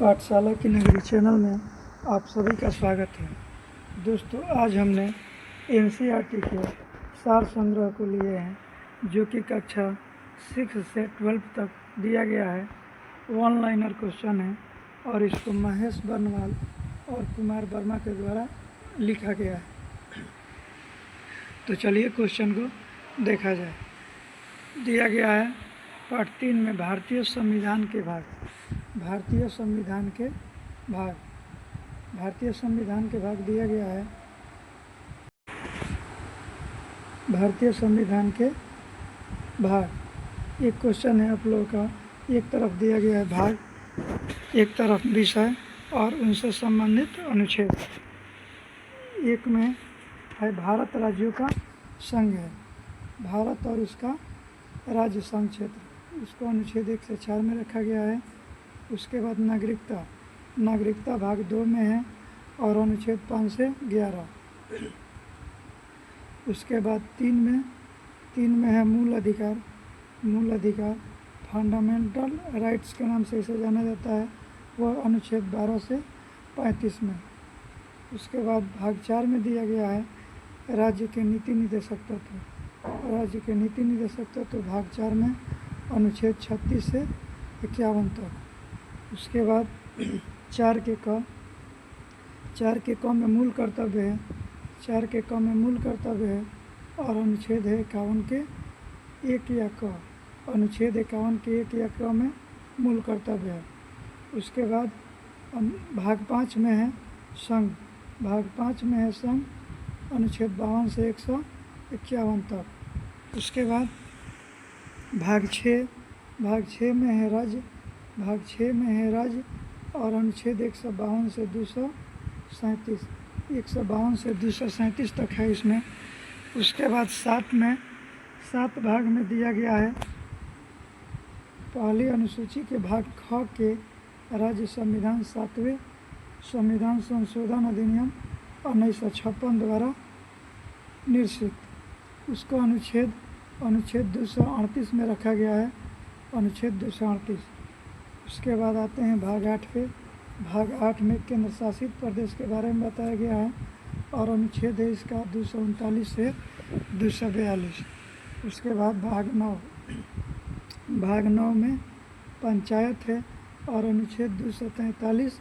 पाठशाला की नगरी चैनल में आप सभी का स्वागत है। दोस्तों, आज हमने एनसीईआरटी के सार संग्रह को लिए हैं, जो कि कक्षा 6 से 12 तक दिया गया है। वन लाइनर क्वेश्चन है और इसको महेश बर्नवाल और कुमार वर्मा के द्वारा लिखा गया है। तो चलिए क्वेश्चन को देखा जाए। दिया गया है पार्ट 3 में भारतीय संविधान के भाग दिया गया है। भारतीय संविधान के भाग एक क्वेश्चन है आप लोगों का। एक तरफ दिया गया है भाग, एक तरफ विषय और उनसे संबंधित अनुच्छेद। एक में है भारत राज्यों का संघ है, भारत और उसका राज्य संघ क्षेत्र, इसको अनुच्छेद 1 से 4 में रखा गया है। उसके बाद नागरिकता भाग 2 में है और अनुच्छेद 5 से 11। उसके बाद 3 में है मूल अधिकार फंडामेंटल राइट्स के नाम से इसे जाना जाता है, वह अनुच्छेद 12 से 35 में। उसके बाद भाग 4 में दिया गया है राज्य के नीति निर्देशक तत्व, भाग 4 में अनुच्छेद 36 से 51 तक। उसके बाद 4 के क में मूल कर्तव्य है और अनुच्छेद है 51 के 1 या क, अनुच्छेद 51 के 1 या क में मूल कर्तव्य है। उसके बाद भाग 5 में है संघ, अनुच्छेद 52 से 151 तक। उसके बाद भाग 6 में है राज्य और अनुच्छेद 152 से 237 तक है इसमें। उसके बाद 7 भाग में दिया गया है पहली अनुसूची के भाग ख के राज्य संविधान 7वें संविधान संशोधन अधिनियम 1956 द्वारा निर्मित, उसको अनुच्छेद 238 में रखा गया है, अनुच्छेद 238। उसके बाद आते हैं भाग 8 पे। भाग 8 में केंद्र शासित प्रदेश के बारे में बताया गया है और अनुच्छेद है इसका 239 से 242। उसके बाद भाग 9 में पंचायत है और अनुच्छेद 243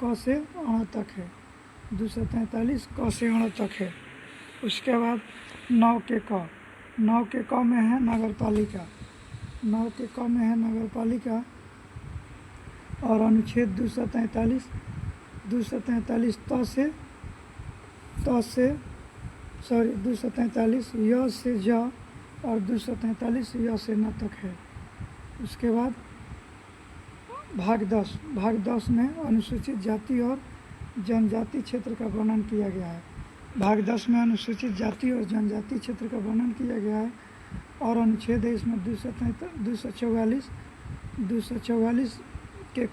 क से अ तक है। उसके बाद 9 के क में है नगरपालिका और अनुच्छेद 243 य से ज और 243 य से न तक है। उसके बाद भाग 10 में अनुसूचित जाति और जनजाति क्षेत्र का वर्णन किया गया है। भाग 10 में अनुसूचित जाति और जनजाति क्षेत्र का वर्णन किया गया है और अनुच्छेद है इसमें 244 के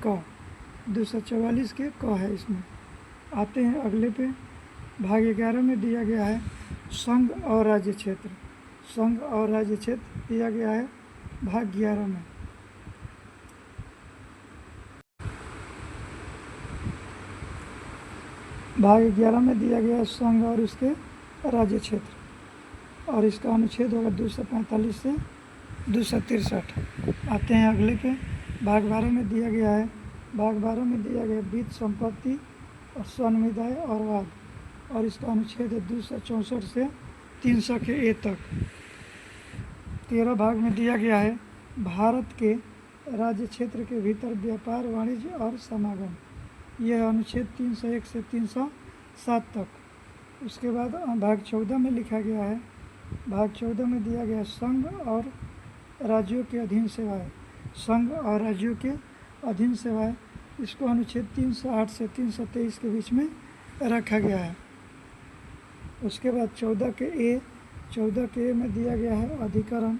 क है इसमें। आते हैं अगले पे। भाग 11 में दिया गया है संघ और राज्य क्षेत्र दिया गया है भाग 11 में। भाग 11 में दिया गया है संघ और इसके राज्य क्षेत्र और इसका अनुच्छेद होगा 245 से 263। आते हैं अगले पे। भाग 12 में दिया गया है वित्त संपत्ति और स्वनिधाय और वाद और इसका अनुच्छेद है 264 से 300 के ए तक। 13 भाग में दिया गया है भारत के राज्य क्षेत्र के भीतर व्यापार, वाणिज्य और समागम, यह अनुच्छेद 301 से 307 तक। उसके बाद भाग 14 में लिखा गया है, भाग 14 में दिया गया संघ और राज्यों के अधीन सेवाएं, इसको अनुच्छेद 308 से 323 के बीच में रखा गया है। उसके बाद 14 के ए में दिया गया है अधिकरण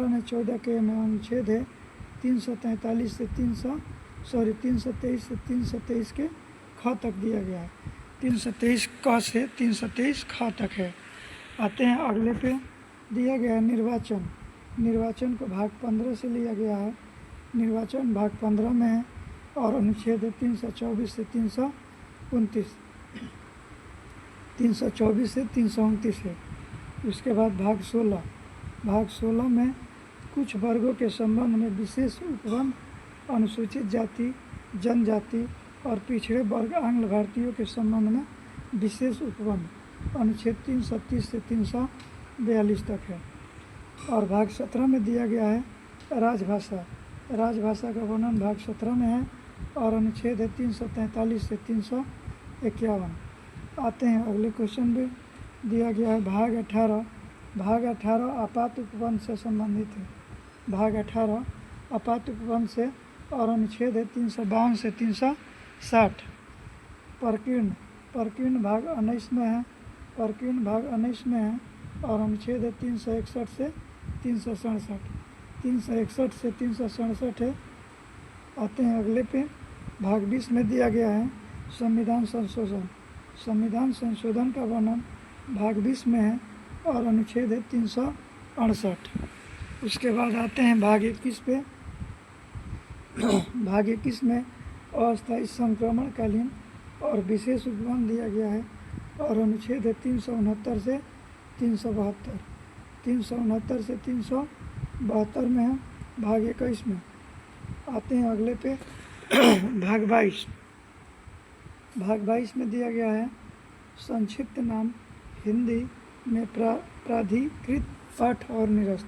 है 14 के ए में अनुच्छेद है 323 से 323 के ख तक दिया गया है। 323 क से 323 ख तक है। आते हैं अगले पे। दिया गया है निर्वाचन को भाग 15 से लिया गया है। निर्वाचन भाग 15 में है और अनुच्छेद है 324 से 329, 324 से 329 है। उसके बाद भाग 16, भाग 16 में कुछ वर्गों के संबंध में विशेष उपबंध, अनुसूचित जाति, जनजाति और पिछड़े वर्ग आंग्ल भारतीयों के संबंध में विशेष उपबंध, अनुच्छेद 330 से 342 तक है। और भाग 17 में दिया गया है राजभाषा, राजभाषा का वर्णन भाग 17 में है और अनुच्छेद है 343 से 351। आते हैं अगले क्वेश्चन में दिया गया है भाग 18, भाग 18 आपात उपबंध से संबंधित है, भाग 18 आपात उपबंध से और अनुच्छेद है 352 से 360। प्रकीर्ण, प्रकीर्ण भाग 19 में है, प्रकीर्ण भाग 19 में है और अनुच्छेद है 361 से 367, 361 से 367 है। आते हैं अगले पे, भाग 20 में दिया गया है संविधान संशोधन, संविधान संशोधन का वर्णन भाग 20 में है और अनुच्छेद है 368। उसके बाद आते हैं भाग 21 पे, भाग 21 में अस्थायी संक्रमणकालीन और विशेष उपबंध दिया गया है और अनुच्छेद है 369 से 372, 369 से 372 में है। भाग 21 में आते हैं अगले पे, भाग 22, भाग 22 में दिया गया है संक्षिप्त नाम हिंदी में प्राधिकृत पाठ और निरस्त,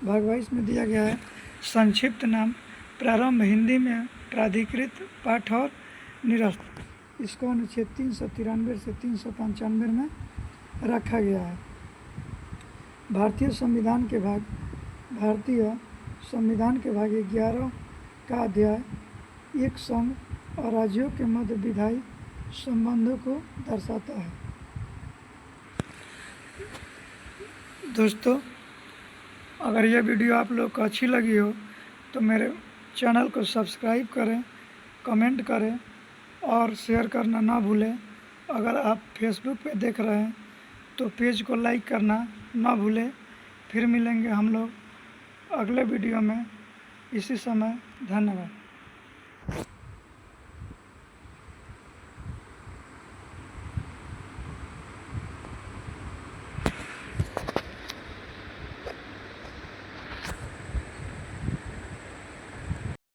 भाग 22 में दिया गया है संक्षिप्त नाम प्रारंभ हिंदी में प्राधिकृत पाठ और निरस्त। इसको अनुच्छेद 393 से 395 में रखा गया है। भारतीय संविधान के भाग, भारतीय संविधान के भाग 11 का अध्याय एक संघ और राज्यों के मध्य विधायी संबंधों को दर्शाता है। दोस्तों, अगर यह वीडियो आप लोग को अच्छी लगी हो तो मेरे चैनल को सब्सक्राइब करें, कमेंट करें और शेयर करना ना भूलें। अगर आप फेसबुक पे देख रहे हैं तो पेज को लाइक करना ना भूलें। फिर मिलेंगे हम लोग अगले वीडियो में इसी समय। धन्यवाद।